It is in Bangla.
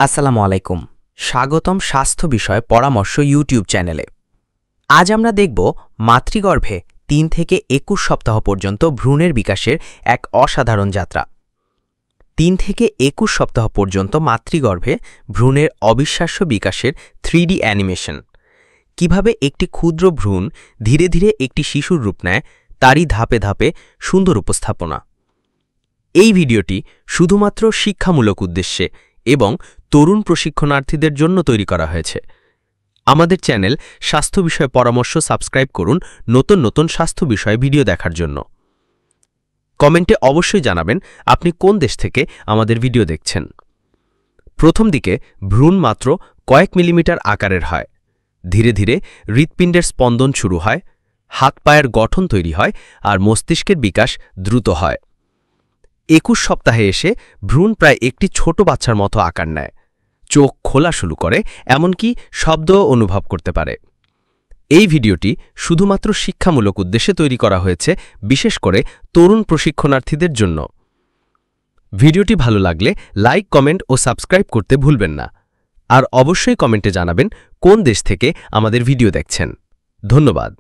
আসসালামু আলাইকুম। স্বাগতম স্বাস্থ্য বিষয় পরামর্শ ইউটিউব চ্যানেলে। আজ আমরা দেখব মাতৃগর্ভে ৩ থেকে ২১ সপ্তাহ পর্যন্ত ভ্রূণের বিকাশের এক অসাধারণ যাত্রা। ৩ থেকে ২১ সপ্তাহ পর্যন্ত মাতৃগর্ভে ভ্রূণের অবিশ্বাস্য বিকাশের 3D অ্যানিমেশন। কিভাবে একটি ক্ষুদ্র ভ্রূণ ধীরে ধীরে একটি শিশুর রূপ নেয় তারই ধাপে ধাপে সুন্দর উপস্থাপনা। এই ভিডিওটি শুধুমাত্র শিক্ষামূলক উদ্দেশ্যে এবং তরুণ প্রশিক্ষণার্থীদের জন্য তৈরি করা হয়েছে। আমাদের চ্যানেল স্বাস্থ্য বিষয়ে পরামর্শ সাবস্ক্রাইব করুন নতুন নতুন স্বাস্থ্য বিষয়ে ভিডিও দেখার জন্য। কমেন্টে অবশ্যই জানাবেন আপনি কোন দেশ থেকে আমাদের ভিডিও দেখছেন। প্রথম দিকে ভ্রূণ মাত্র কয়েক মিলিমিটার আকারের হয়। ধীরে ধীরে হৃৎপিণ্ডের স্পন্দন শুরু হয়, হাত পায়ের গঠন তৈরি হয় আর মস্তিষ্কের বিকাশ দ্রুত হয়। ২১ সপ্তাহে এসে ভ্রূণ প্রায় একটি ছোট বাচ্চার মতো আকার নেয়, চোখ খোলা শুরু করে, এমনকি শব্দও অনুভব করতে পারে। এই ভিডিওটি শুধুমাত্র শিক্ষামূলক উদ্দেশ্যে তৈরি করা হয়েছে, বিশেষ করে তরুণ প্রশিক্ষণার্থীদের জন্য। ভিডিওটি ভালো লাগলে লাইক, কমেন্ট ও সাবস্ক্রাইব করতে ভুলবেন না। আর অবশ্যই কমেন্টে জানাবেন কোন দেশ থেকে আমাদের ভিডিও দেখছেন। ধন্যবাদ।